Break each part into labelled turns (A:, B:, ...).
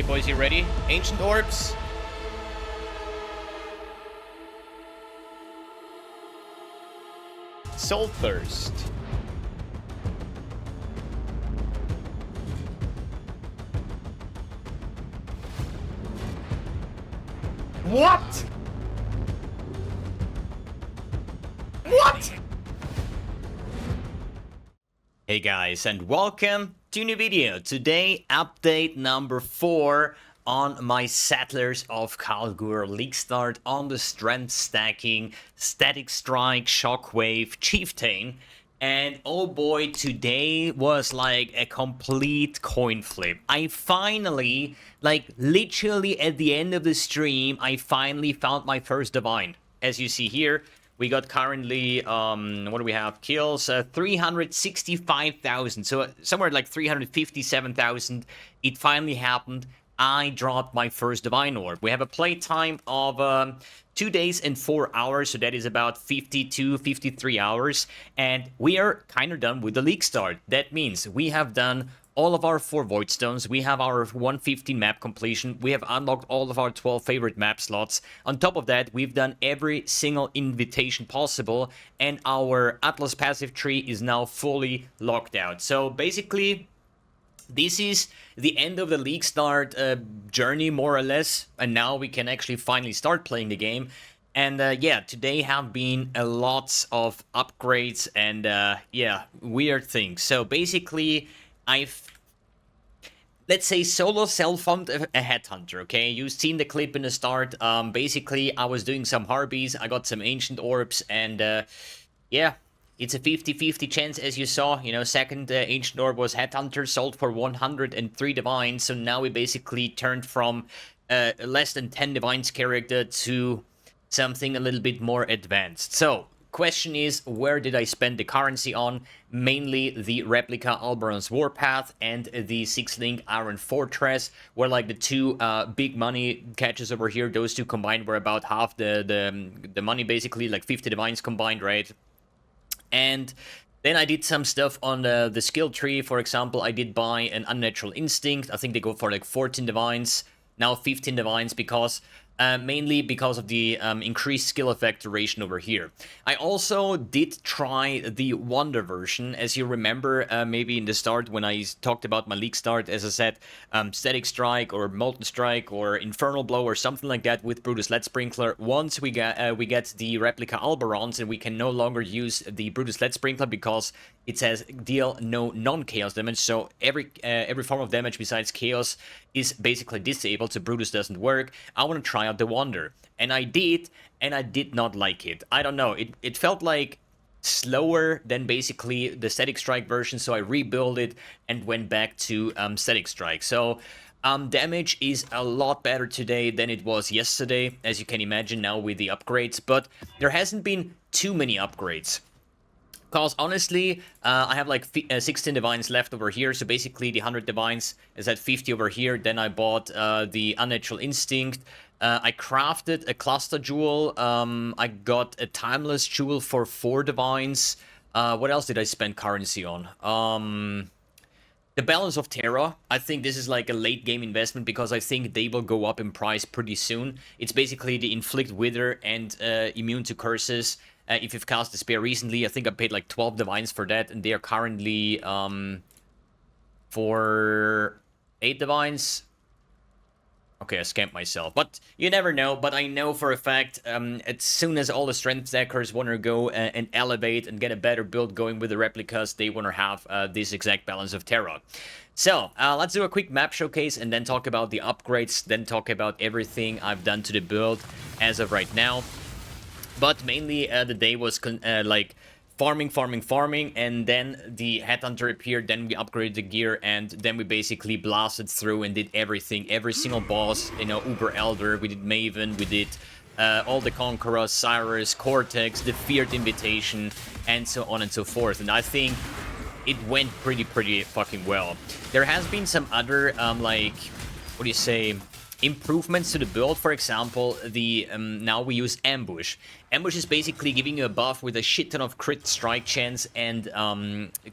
A: boys, you ready? Ancient Orbs. Soul Thirst. What? What? Hey guys, and welcome to a new video. Today, update number 4 on my Settlers of Kalguur League start on the Strength Stacking Static Strike Shockwave Chieftain. And oh boy, today was like a complete coin flip. I finally, like literally at the end of the stream, I finally found my first divine. As you see here, we got currently, what do we have? Kills, 365,000. So somewhere like 357,000. It finally happened. I dropped my first Divine Orb. We have a playtime of 2 days and 4 hours. So that is about 52, 53 hours. And we are kind of done with the league start. That means we have done all of our 4 Void Stones, we have our 115 map completion, we have unlocked all of our 12 favorite map slots. On top of that, we've done every single invitation possible, and our Atlas passive tree is now fully locked out. So basically, this is the end of the league start journey, more or less, and now we can actually finally start playing the game. And yeah, today have been a lots of upgrades and yeah, weird things. So basically, let's say, solo self-farmed a headhunter, okay? You've seen the clip in the start. Basically, I was doing some harbies, I got some ancient orbs, and yeah, it's a 50-50 chance, as you saw. You know, second ancient orb was headhunter, sold for 103 divines, so now we basically turned from less than 10 divines character to something a little bit more advanced. So, question is, where did I spend the currency on? Mainly the replica Alberon's Warpath and the 6-link Iron Fortress were like the two big money catches over here. Those two combined were about half the money, basically, like 50 divines combined, right? And then I did some stuff on the skill tree. For example, I did buy an Unnatural Instinct. I think they go for like 14 divines, now 15 divines, because mainly because of the increased skill effect duration over here. I also did try the Wonder version. As you remember, maybe in the start when I talked about my league start, as I said, Static Strike or Molten Strike or Infernal Blow or something like that with Brutus Lead Sprinkler. Once we get the replica Alberons, and we can no longer use the Brutus Lead Sprinkler because it says deal no non-chaos damage, so every form of damage besides chaos is basically disabled, so Brutus doesn't work. I want to try out the Wonder, and I did, and I did not like it. I don't know, it felt like slower than basically the Static Strike version, so I rebuilt it and went back to Static Strike. So damage is a lot better today than it was yesterday, as you can imagine now with the upgrades, but there hasn't been too many upgrades. Because honestly, I have like 16 divines left over here, so basically the 100 divines is at 50 over here. Then I bought the Unnatural Instinct. I crafted a Cluster Jewel. I got a Timeless Jewel for 4 divines. What else did I spend currency on? The Balance of Terror. I think this is like a late game investment because I think they will go up in price pretty soon. It's basically the Inflict Wither and Immune to Curses. If you've cast Despair recently, I think I paid like 12 divines for that, and they are currently for 8 divines. Okay, I scammed myself, but you never know. But I know for a fact, as soon as all the Strength Stackers want to go and elevate and get a better build going with the replicas, they want to have this exact Balance of Terror. So, let's do a quick map showcase and then talk about the upgrades, then talk about everything I've done to the build as of right now. But mainly the day was like farming, and then the headhunter appeared, then we upgraded the gear, and then we basically blasted through and did everything, every single boss, you know, Uber Elder, we did Maven, we did all the Conquerors, Cyrus, Cortex, the Feared Invitation, and so on and so forth. And I think it went pretty fucking well. There has been some other, like, what do you say, improvements to the build. For example, the now we use Ambush. Ambush is basically giving you a buff with a shit ton of crit strike chance and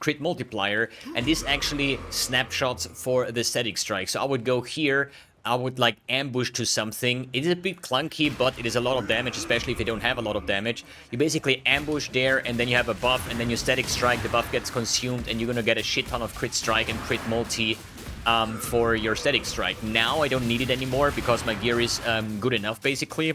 A: crit multiplier, and this actually snapshots for the Static Strike. So I would go here, I would like ambush to something. It is a bit clunky, but it is a lot of damage, especially if you don't have a lot of damage. You basically ambush there, and then you have a buff, and then you static strike, the buff gets consumed, and you're gonna get a shit ton of crit strike and crit multi for your static strike. Now I don't need it anymore because my gear is good enough, basically.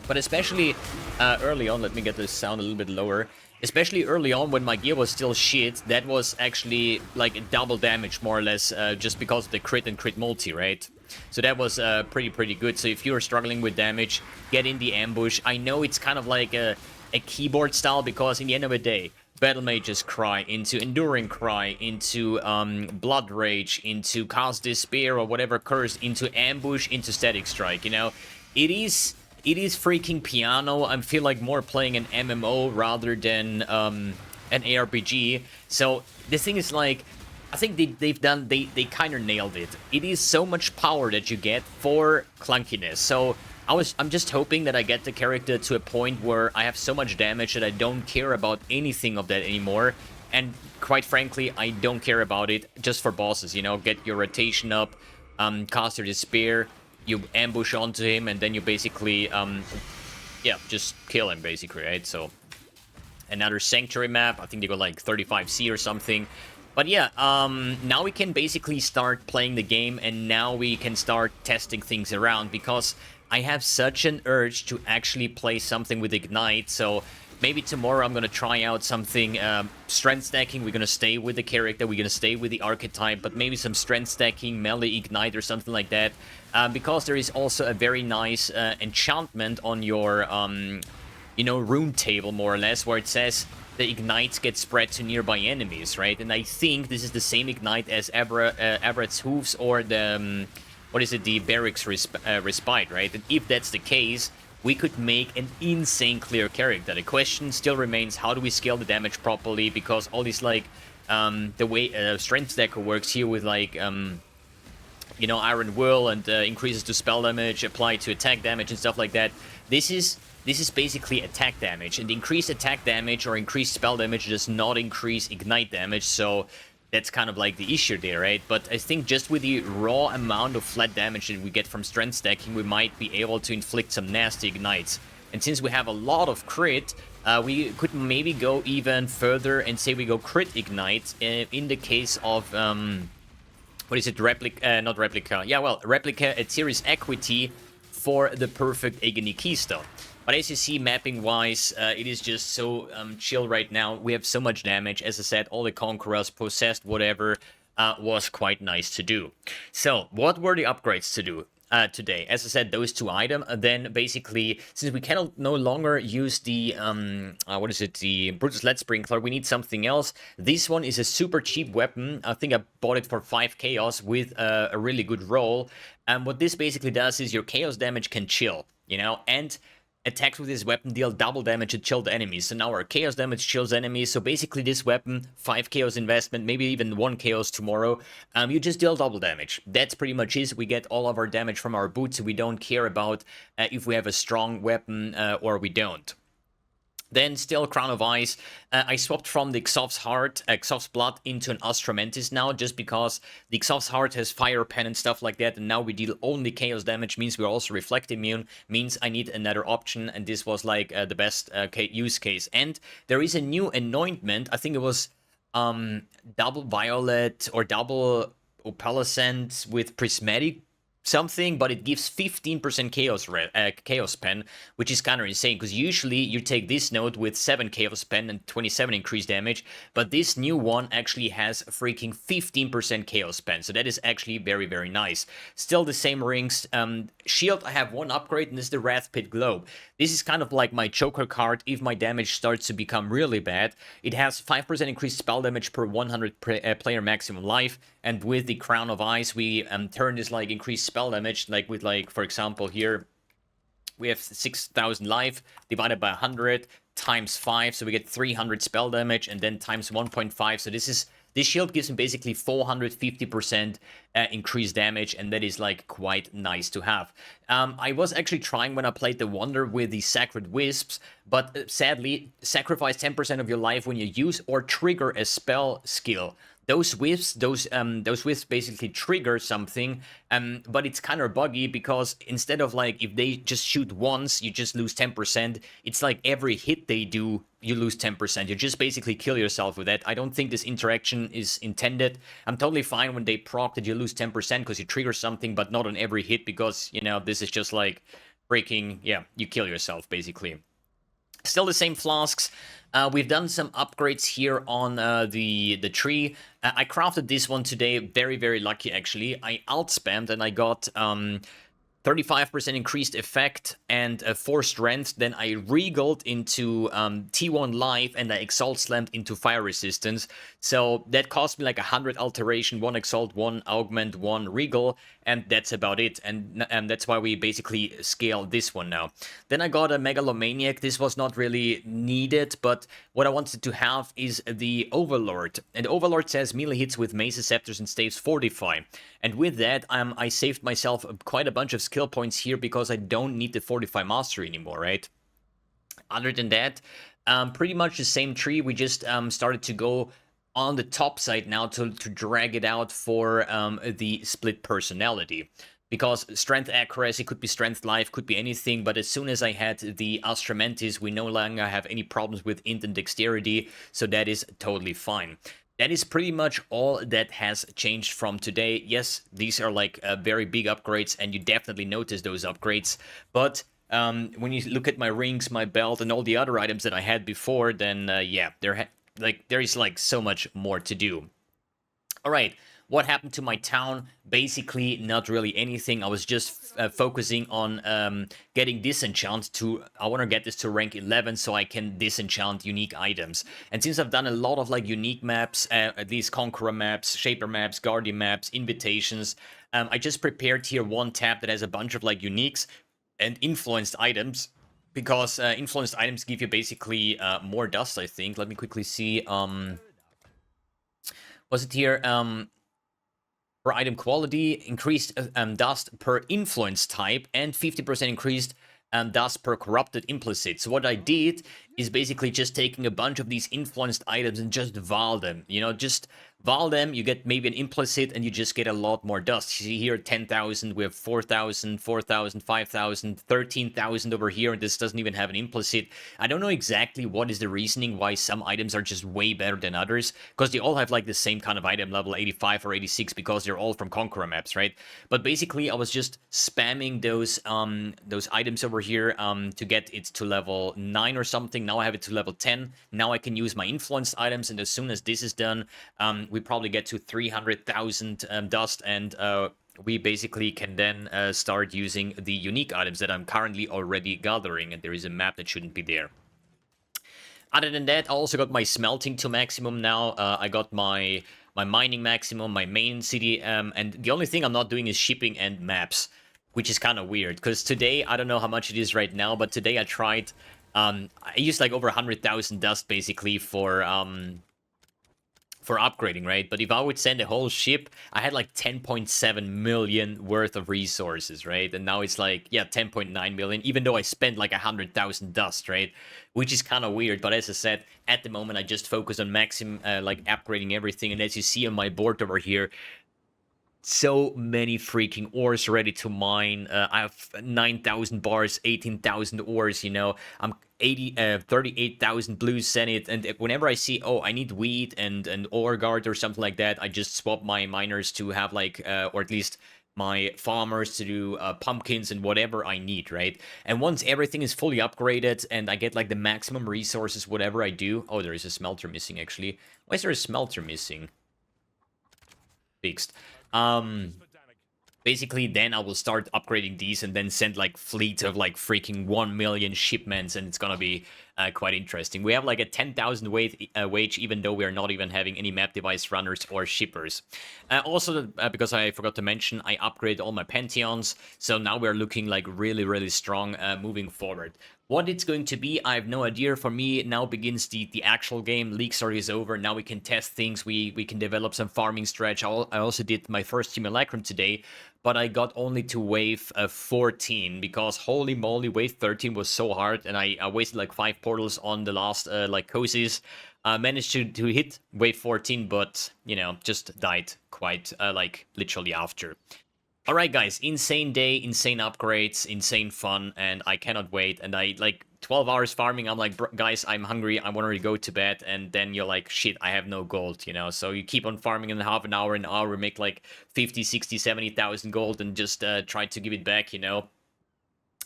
A: But especially early on, let me get the sound a little bit lower. Especially early on when my gear was still shit, that was actually like double damage more or less, just because of the crit and crit multi, right? So that was pretty good. So if you're struggling with damage, get in the ambush. I know it's kind of like a keyboard style, because in the end of the day, Battle Mages cry into Enduring Cry, into Blood Rage, into Cast Despair or whatever curse, into Ambush, into Static Strike, you know? It is freaking piano. I feel like more playing an MMO rather than an ARPG. So the thing is, like, I think they kind of nailed it. It is so much power that you get for clunkiness. So I'm just hoping that I get the character to a point where I have so much damage that I don't care about anything of that anymore. And quite frankly, I don't care about it just for bosses, you know? Get your rotation up, cast your Despair, you ambush onto him, and then you basically, yeah, just kill him, basically, right? So, another Sanctuary map. I think they go like 35C or something. But yeah, now we can basically start playing the game, and now we can start testing things around, because I have such an urge to actually play something with Ignite. So maybe tomorrow I'm gonna try out something, strength stacking. We're gonna stay with the character, we're gonna stay with the archetype, but maybe some strength stacking, melee Ignite or something like that. Because there is also a very nice enchantment on your, you know, rune table, more or less, where it says the ignites get spread to nearby enemies, right? And I think this is the same ignite as Abrad's Hooves, or the, what is it, the Barracks Respite, right? And if that's the case, we could make an insane clear character. The question still remains, how do we scale the damage properly? Because all these, like, the way Strength Stacker works here with, like, you know, Iron Will and increases to spell damage, apply to attack damage and stuff like that. This is basically attack damage, and increased attack damage or increased spell damage does not increase ignite damage, so that's kind of like the issue there, right? But I think just with the raw amount of flat damage that we get from strength stacking, we might be able to inflict some nasty ignites. And since we have a lot of crit, we could maybe go even further and say we go crit ignite in the case of, what is it, replica, not replica, yeah, well, replica at Series Equity for the perfect Agony Keystone. But as you see, mapping-wise, it is just so chill right now. We have so much damage. As I said, all the Conquerors, Possessed, whatever, was quite nice to do. So, what were the upgrades to do today? As I said, those two items. Then, basically, since we cannot no longer use the, what is it, the Brutus Lead Sprinkler, we need something else. This one is a super cheap weapon. I think I bought it for 5 Chaos with a really good roll. And what this basically does is your Chaos damage can chill, you know, and attacks with this weapon deal double damage to chilled enemies. So now our Chaos damage chills enemies. So basically this weapon, 5 Chaos investment, maybe even 1 Chaos tomorrow, you just deal double damage. That's pretty much it. We get all of our damage from our boots, so we don't care about if we have a strong weapon or we don't. Then still Crown of Ice. I swapped from the Xov's Blood into an Astromantis now, just because the Xov's Heart has Fire Pen and stuff like that, and now we deal only Chaos damage, means we're also Reflect immune, means I need another option, and this was like the best use case. And there is a new anointment, I think it was double Violet or double Opalescent with Prismatic something, but it gives 15% Chaos Pen, which is kind of insane, because usually you take this node with 7 Chaos Pen and 27 increased damage, but this new one actually has freaking 15% Chaos Pen, so that is actually very, very nice. Still the same rings. Shield, I have one upgrade, and this is the Wrath Pit Globe. This is kind of like my choker card if my damage starts to become really bad. It has 5% increased spell damage per 100 player maximum life, and with the Crown of Ice, we turn this like increased spell damage, like with, like, for example, here we have 6,000 life divided by 100 times 5, so we get 300 spell damage, and then times 1.5. So this shield gives him basically 450% increased damage, and that is like quite nice to have. I was actually trying when I played the Wonder with the Sacred Wisps, but sadly, sacrifice 10% of your life when you use or trigger a spell skill those whiffs basically trigger something, but it's kind of buggy because instead of like if they just shoot once you just lose 10%, it's like every hit they do you lose 10%. You just basically kill yourself with that. I don't think this interaction is intended. I'm totally fine when they proc that you lose 10% because you trigger something, but not on every hit, because you know this is just like breaking, yeah, you kill yourself basically. Still the same flasks. We've done some upgrades here on the tree. I crafted this one today. Very lucky actually. I alt spammed and I got 35% increased effect and 4 strength. Then I regaled into T1 life and I exalt slammed into fire resistance. So that cost me like 100 alteration, 1 exalt, 1 augment, 1 regal, and that's about it. And that's why we basically scale this one now. Then I got a megalomaniac. This was not really needed, but what I wanted to have is the overlord. And overlord says melee hits with maces, scepters, and staves fortify. And with that, I saved myself quite a bunch of skill points here because I don't need the fortify mastery anymore, right? Other than that, pretty much the same tree. We just started to go on the top side now to drag it out for the split personality. Because strength accuracy could be strength life, could be anything, but as soon as I had the Astramentis, we no longer have any problems with int and dexterity, so that is totally fine. That is pretty much all that has changed from today. Yes, these are like very big upgrades, and you definitely notice those upgrades, but when you look at my rings, my belt, and all the other items that I had before, then yeah, there is like so much more to do. All right, what happened to my town? Basically, not really anything. I was just focusing on getting disenchant to. I want to get this to rank 11 so I can disenchant unique items. And since I've done a lot of like unique maps, at least Conqueror maps, Shaper maps, Guardian maps, invitations, I just prepared here one tab that has a bunch of like uniques and influenced items. Because influenced items give you basically more dust, I think. Let me quickly see. Was it here? For item quality, increased dust per influence type, and 50% increased dust per corrupted implicit. So what I did is basically just taking a bunch of these influenced items and just val them. You know, just val them, you get maybe an implicit, and you just get a lot more dust. You see here 10,000, we have 4,000, 4,000, 5,000, 13,000 over here, and this doesn't even have an implicit. I don't know exactly what is the reasoning why some items are just way better than others, because they all have like the same kind of item level, 85 or 86, because they're all from Conqueror maps, right? But basically, I was just spamming those items over here to get it to level 9 or something. Now I have it to level 10. Now I can use my influenced items, and as soon as this is done, we probably get to 300,000 dust, and we basically can then start using the unique items that I'm currently already gathering, and there is a map that shouldn't be there. Other than that, I also got my smelting to maximum now. I got my mining maximum, my main city, and the only thing I'm not doing is shipping and maps, which is kind of weird, because today, I don't know how much it is right now, but today I tried, I used like over 100,000 dust basically for upgrading, right? But if I would send a whole ship, I had like 10.7 million worth of resources, right? And now it's like, yeah, 10.9 million, even though I spent like 100,000 dust, right? Which is kind of weird, but as I said, at the moment I just focus on maximum, like upgrading everything, and as you see on my board over here, so many freaking ores ready to mine. I have 9,000 bars, 18,000 ores, you know. I'm 38,000 blue senate, and whenever I see, oh, I need wheat and ore guard or something like that, I just swap my miners to have like, or at least my farmers to do pumpkins and whatever I need, right? And once everything is fully upgraded and I get like the maximum resources, whatever I do. Oh, there is a smelter missing actually. Why is there a smelter missing? Fixed. Basically, then I will start upgrading these and then send like fleets of like freaking 1 million shipments, and it's gonna be quite interesting. We have like a 10,000 wage, even though we are not even having any map device runners or shippers. Also, because I forgot to mention, I upgraded all my pantheons, so now we're looking like really strong moving forward. What it's going to be, I have no idea. For me, now begins the actual game. League story is over. Now we can test things. We can develop some farming stretch. I also did my first simulacrum today, but I got only to wave 14 because holy moly, wave 13 was so hard, and I wasted like 5 portals on the last like cozies. Managed to hit wave 14, but you know, just died quite like literally after. Alright guys, insane day, insane upgrades, insane fun, and I cannot wait. And I like 12 hours farming, I'm like, guys, I'm hungry, I want to go to bed. And then you're like, shit, I have no gold, you know? So you keep on farming in half an hour, make like 50, 60, 70,000 gold and just try to give it back, you know?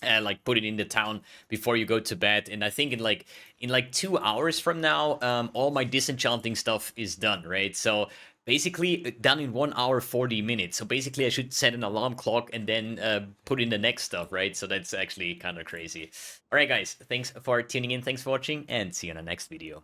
A: Like put it in the town before you go to bed. And I think in like 2 hours from now, all my disenchanting stuff is done, right? So basically done in 1 hour 40 minutes. So basically I should set an alarm clock and then put in the next stuff, right? So that's actually kind of crazy. All right guys, thanks for tuning in, thanks for watching, and see you in the next video.